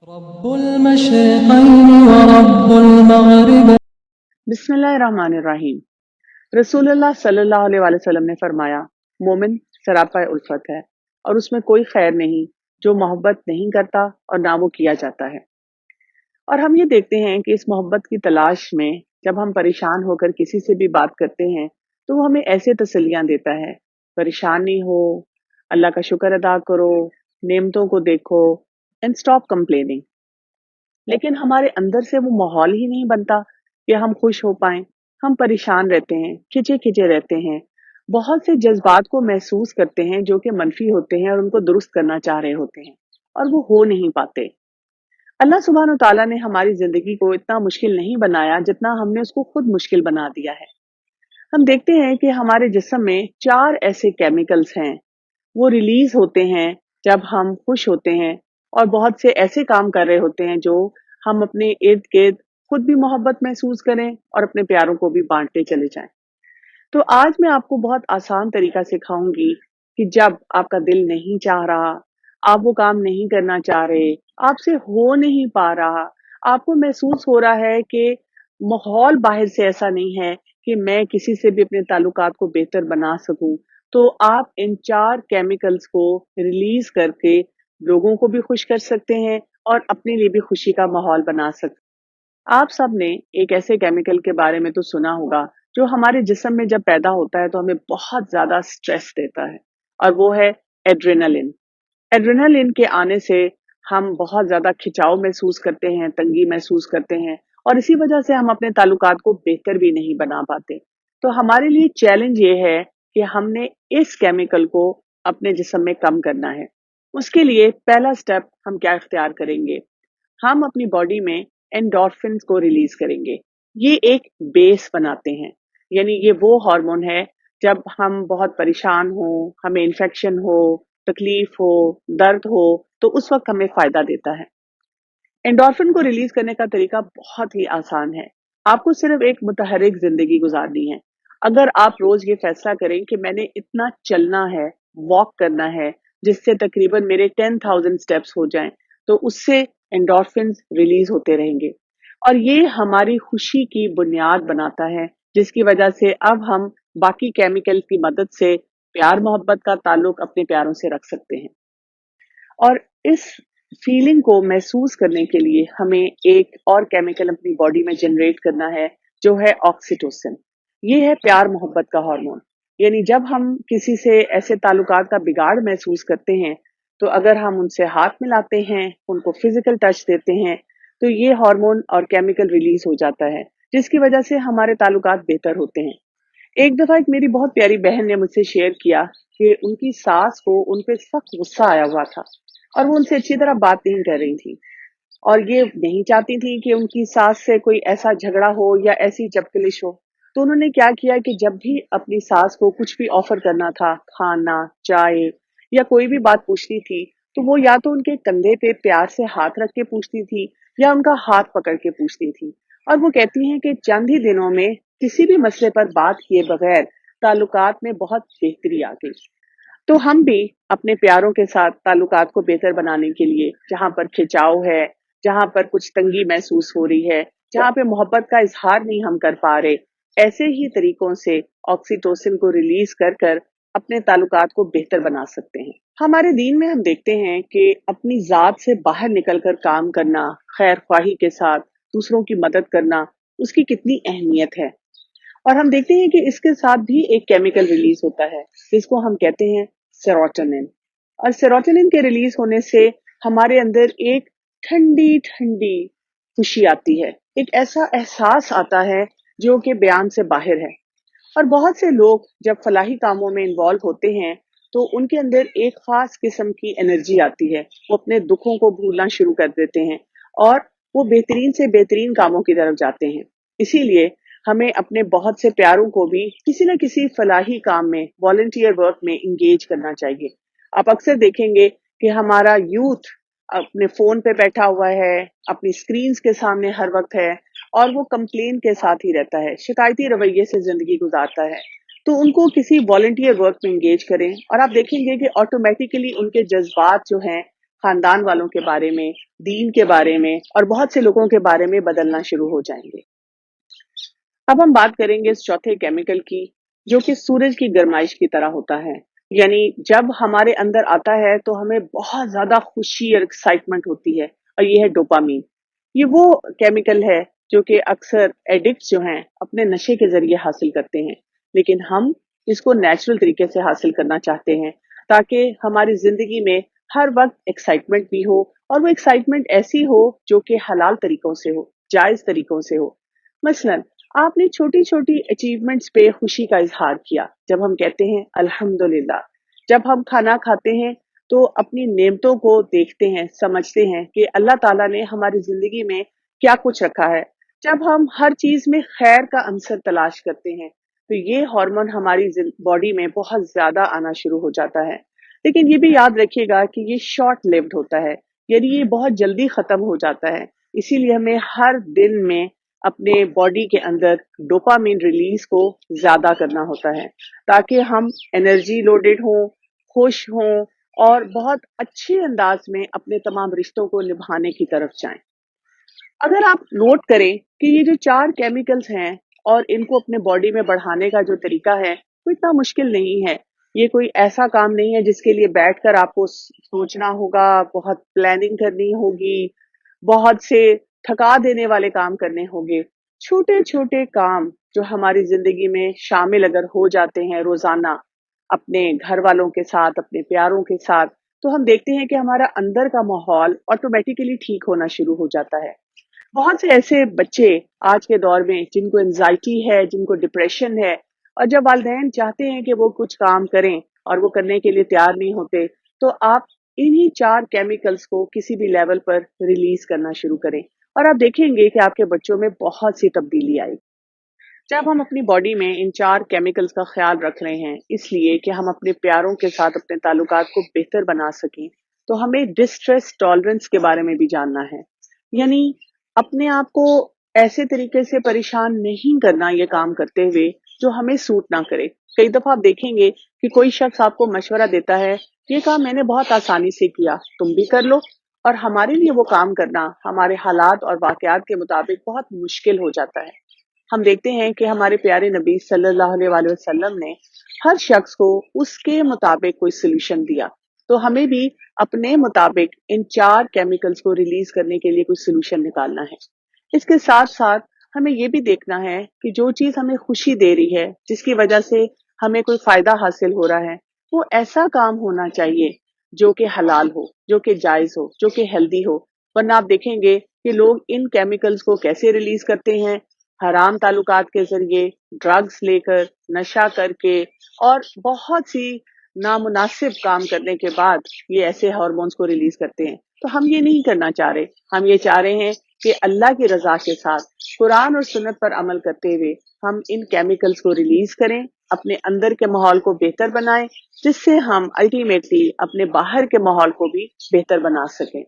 رب المشرقين ورب المغرب बिस्मिल्लाहिर्रहमानिर्रहीम। रसूलुल्लाह सल्लल्लाहु अलैहि वसल्लम ने फरमाया, मोमिन सरापा उल्फत है और उसमें कोई खैर नहीं जो मोहब्बत नहीं करता और ना वो किया जाता है। और हम ये देखते हैं कि इस मोहब्बत की तलाश में जब हम परेशान होकर किसी से भी बात करते हैं तो वो हमें ऐसे तसल्लियां देता है, परेशान नहीं हो, अल्लाह का शुक्र अदा करो, नेमतों को देखो एंड स्टॉप कंप्लेनिंग। लेकिन हमारे अंदर से वो माहौल ही नहीं बनता कि हम खुश हो पाएं। हम परेशान रहते हैं, खिंचे खिंचे रहते हैं, बहुत से जज्बात को महसूस करते हैं जो कि मनफी होते हैं और उनको दुरुस्त करना चाह रहे होते हैं और वो हो नहीं पाते। अल्लाह सुब्हान ताला ने हमारी जिंदगी को इतना मुश्किल नहीं बनाया जितना हमने उसको खुद मुश्किल बना दिया है। हम देखते हैं कि हमारे जिस्म में 4 ऐसे केमिकल्स हैं, वो रिलीज होते हैं जब हम खुश होते हैं और बहुत से ऐसे काम कर रहे होते हैं जो हम अपने इर्द गिर्द खुद भी मोहब्बत महसूस करें और अपने प्यारों को भी बांटते चले जाएं। तो आज मैं आपको बहुत आसान तरीका सिखाऊंगी कि जब आपका दिल नहीं चाह रहा, आप वो काम नहीं करना चाह रहे, आपसे हो नहीं पा रहा, आपको महसूस हो रहा है कि माहौल बाहर से ऐसा नहीं है कि मैं किसी से भी अपने ताल्लुकात को बेहतर बना सकूं, तो आप इन 4 केमिकल्स को रिलीज करके लोगों को भी खुश कर सकते हैं और अपने लिए भी खुशी का माहौल बना सकते हैं। आप सब ने एक ऐसे केमिकल के बारे में तो सुना होगा जो हमारे जिस्म में जब पैदा होता है तो हमें बहुत ज्यादा स्ट्रेस देता है, और वो है एड्रेनालिन। एड्रेनालिन के आने से हम बहुत ज्यादा खिंचाव महसूस करते हैं, तंगी महसूस करते हैं और इसी वजह से हम अपने ताल्लुकात को बेहतर भी नहीं बना पाते। तो हमारे लिए चैलेंज ये है कि हमने इस केमिकल को अपने जिस्म में कम करना है। उसके लिए पहला स्टेप हम क्या इख्तियार करेंगे, हम अपनी बॉडी में एंडोर्फिन्स को रिलीज करेंगे। ये एक बेस बनाते हैं, यानी ये वो हार्मोन है जब हम बहुत परेशान हो, हमें इन्फेक्शन हो, तकलीफ हो, दर्द हो, तो उस वक्त हमें फायदा देता है। एंडोर्फिन को रिलीज करने का तरीका बहुत ही आसान है। आपको सिर्फ एक मुतहरिक जिंदगी गुजारनी है। अगर आप रोज ये फैसला करें कि मैंने इतना चलना है, वॉक करना है, जिससे तकरीबन मेरे 10,000 स्टेप्स हो जाएं, तो उससे एंडोर्फिन रिलीज होते रहेंगे और ये हमारी खुशी की बुनियाद बनाता है, जिसकी वजह से अब हम बाकी केमिकल की मदद से प्यार मोहब्बत का ताल्लुक अपने प्यारों से रख सकते हैं। और इस फीलिंग को महसूस करने के लिए हमें एक और केमिकल अपनी बॉडी में जनरेट करना है, जो है ऑक्सीटोसिन। ये है प्यार मोहब्बत का हार्मोन। यानी जब हम किसी से ऐसे ताल्लुकात का बिगाड़ महसूस करते हैं, तो अगर हम उनसे हाथ मिलाते हैं, उनको फिजिकल टच देते हैं, तो ये हार्मोन और केमिकल रिलीज हो जाता है, जिसकी वजह से हमारे ताल्लुकात बेहतर होते हैं। एक दफा एक मेरी बहुत प्यारी बहन ने मुझसे शेयर किया कि उनकी सास को उन पे सख्त गुस्सा आया हुआ था और वो उनसे अच्छी तरह बात नहीं कर रही थी और ये नहीं चाहती थी कि उनकी सास से कोई ऐसा झगड़ा हो या ऐसी चपकलिश हो। तो उन्होंने क्या किया कि जब भी अपनी सास को कुछ भी ऑफर करना था, खाना, चाय या कोई भी बात पूछनी थी, तो वो या तो उनके कंधे पे प्यार से हाथ रख के पूछती थी या उनका हाथ पकड़ के पूछती थी। और वो कहती हैं कि चंद ही दिनों में किसी भी मसले पर बात किए बगैर ताल्लुकात में बहुत बेहतरी आ गई। तो हम भी अपने प्यारों के साथ ताल्लुकात को बेहतर बनाने के लिए, जहां पर खिंचाव है, जहां पर कुछ तंगी महसूस हो रही है, जहां पे मोहब्बत का इजहार नहीं हम कर पा रहे, ऐसे ही तरीकों से ऑक्सीटोसिन को रिलीज कर कर अपने ताल्लुकात को बेहतर बना सकते हैं। हमारे दीन में हम देखते हैं कि अपनी जात से बाहर निकलकर काम करना, खैर ख्वाही के साथ दूसरों की मदद करना, उसकी कितनी अहमियत है। और हम देखते हैं कि इसके साथ भी एक केमिकल रिलीज होता है जिसको हम कहते हैं सेरोटोनिन। और सेरोटोनिन के रिलीज होने से हमारे अंदर एक ठंडी ठंडी खुशी आती है, एक ऐसा एहसास आता है जो कि बयान से बाहर है। और बहुत से लोग जब फलाही कामों में इन्वॉल्व होते हैं तो उनके अंदर एक खास किस्म की एनर्जी आती है, वो अपने दुखों को भूलना शुरू कर देते हैं और वो बेहतरीन से बेहतरीन कामों की तरफ जाते हैं। इसीलिए हमें अपने बहुत से प्यारों को भी किसी न किसी फलाही काम में, वॉलंटियर वर्क में इंगेज करना चाहिए। आप अक्सर देखेंगे कि हमारा यूथ अपने फोन पे बैठा हुआ है, अपनी स्क्रीन्स के सामने हर वक्त है और वो कंप्लेन के साथ ही रहता है, शिकायती रवैये से जिंदगी गुजारता है। तो उनको किसी वॉलंटियर वर्क में इंगेज करें और आप देखेंगे कि ऑटोमेटिकली उनके जज्बात जो हैं, خاندان والوں کے بارے میں، دین کے بارے میں اور بہت سے لوگوں کے بارے میں بدلنا شروع ہو جائیں گے۔ اب ہم بات کریں گے اس چوتھے کیمیکل کی، جو کہ سورج کی گرمائش کی طرح ہوتا ہے۔ یعنی جب ہمارے اندر آتا ہے تو ہمیں بہت زیادہ خوشی اور ایکسائٹمنٹ ہوتی ہے، اور یہ ہے ڈوپامین۔ یہ وہ کیمیکل ہے جو کہ اکثر ایڈکٹس جو ہیں اپنے نشے کے ذریعے حاصل کرتے ہیں، لیکن ہم اس کو نیچرل طریقے سے حاصل کرنا چاہتے ہیں تاکہ ہماری زندگی میں ہر وقت ایکسائٹمنٹ بھی ہو، اور وہ ایکسائٹمنٹ ایسی ہو جو کہ حلال طریقوں سے ہو، جائز طریقوں سے ہو۔ مثلاً آپ نے چھوٹی چھوٹی اچیومنٹس پہ خوشی کا اظہار کیا، جب ہم کہتے ہیں الحمدللہ۔ جب ہم کھانا کھاتے ہیں تو اپنی نعمتوں کو دیکھتے ہیں، سمجھتے ہیں کہ اللہ تعالیٰ نے ہماری زندگی میں کیا کچھ رکھا ہے۔ جب ہم ہر چیز میں خیر کا عنصر تلاش کرتے ہیں تو یہ ہارمون ہماری باڈی میں بہت زیادہ آنا شروع ہو جاتا ہے۔ لیکن یہ بھی یاد رکھیے گا کہ یہ شارٹ لیوڈ ہوتا ہے، یعنی یہ بہت جلدی ختم ہو جاتا ہے۔ اسی لیے ہمیں ہر دن میں اپنے باڈی کے اندر ڈوپامین ریلیز کو زیادہ کرنا ہوتا ہے تاکہ ہم انرجی لوڈڈ ہوں، خوش ہوں اور بہت اچھے انداز میں اپنے تمام رشتوں کو نبھانے کی طرف جائیں۔ اگر آپ نوٹ کریں کہ یہ جو 4 کیمیکلز ہیں اور ان کو اپنے باڈی میں بڑھانے کا جو طریقہ ہے وہ اتنا مشکل نہیں ہے۔ یہ کوئی ایسا کام نہیں ہے جس کے لیے بیٹھ کر آپ کو سوچنا ہوگا، بہت پلاننگ کرنی ہوگی، بہت سے تھکا دینے والے کام کرنے ہوں گے۔ چھوٹے چھوٹے کام جو ہماری زندگی میں شامل اگر ہو جاتے ہیں روزانہ، اپنے گھر والوں کے ساتھ، اپنے پیاروں کے ساتھ، تو ہم دیکھتے ہیں کہ ہمارا اندر کا ماحول آٹومیٹیکلی ٹھیک ہونا شروع ہو جاتا ہے۔ بہت سے ایسے بچے آج کے دور میں جن کو انزائٹی ہے، جن کو ڈپریشن ہے، اور جب والدین چاہتے ہیں کہ وہ کچھ کام کریں اور وہ کرنے کے لیے تیار نہیں ہوتے، تو آپ انہی 4 کیمیکلز کو کسی بھی لیول پر ریلیز کرنا شروع کریں اور آپ دیکھیں گے کہ آپ کے بچوں میں بہت سی تبدیلی آئی۔ جب ہم اپنی باڈی میں ان 4 کیمیکلز کا خیال رکھ رہے ہیں اس لیے کہ ہم اپنے پیاروں کے ساتھ اپنے تعلقات کو بہتر بنا سکیں، تو ہمیں ڈسٹریس ٹالرنس کے بارے میں بھی جاننا ہے۔ یعنی اپنے آپ کو ایسے طریقے سے پریشان نہیں کرنا یہ کام کرتے ہوئے جو ہمیں سوٹ نہ کرے۔ کئی دفعہ آپ دیکھیں گے کہ کوئی شخص آپ کو مشورہ دیتا ہے، یہ کام میں نے بہت آسانی سے کیا، تم بھی کر لو، اور ہمارے لیے وہ کام کرنا ہمارے حالات اور واقعات کے مطابق بہت مشکل ہو جاتا ہے۔ ہم دیکھتے ہیں کہ ہمارے پیارے نبی صلی اللہ علیہ وآلہ وسلم نے ہر شخص کو اس کے مطابق کوئی سلوشن دیا، تو ہمیں بھی اپنے مطابق ان 4 کیمیکلز کو ریلیز کرنے کے لیے کوئی سلوشن نکالنا ہے۔ اس کے ساتھ ساتھ ہمیں یہ بھی دیکھنا ہے کہ جو چیز ہمیں خوشی دے رہی ہے، جس کی وجہ سے ہمیں کوئی فائدہ حاصل ہو رہا ہے، وہ ایسا کام ہونا چاہیے جو کہ حلال ہو، جو کہ جائز ہو، جو کہ ہیلدی ہو۔ ورنہ آپ دیکھیں گے کہ لوگ ان کیمیکلز کو کیسے ریلیز کرتے ہیں؟ حرام تعلقات کے ذریعے، ڈرگز لے کر، نشہ کر کے، اور بہت سی نامناسب کام کرنے کے بعد یہ ایسے ہارمونز کو ریلیز کرتے ہیں۔ تو ہم یہ نہیں کرنا چاہ رہے، ہم یہ چاہ رہے ہیں کہ اللہ کی رضا کے ساتھ قرآن اور سنت پر عمل کرتے ہوئے ہم ان کیمیکلز کو ریلیز کریں، اپنے اندر کے ماحول کو بہتر بنائیں، جس سے ہم الٹیمیٹلی اپنے باہر کے ماحول کو بھی بہتر بنا سکیں۔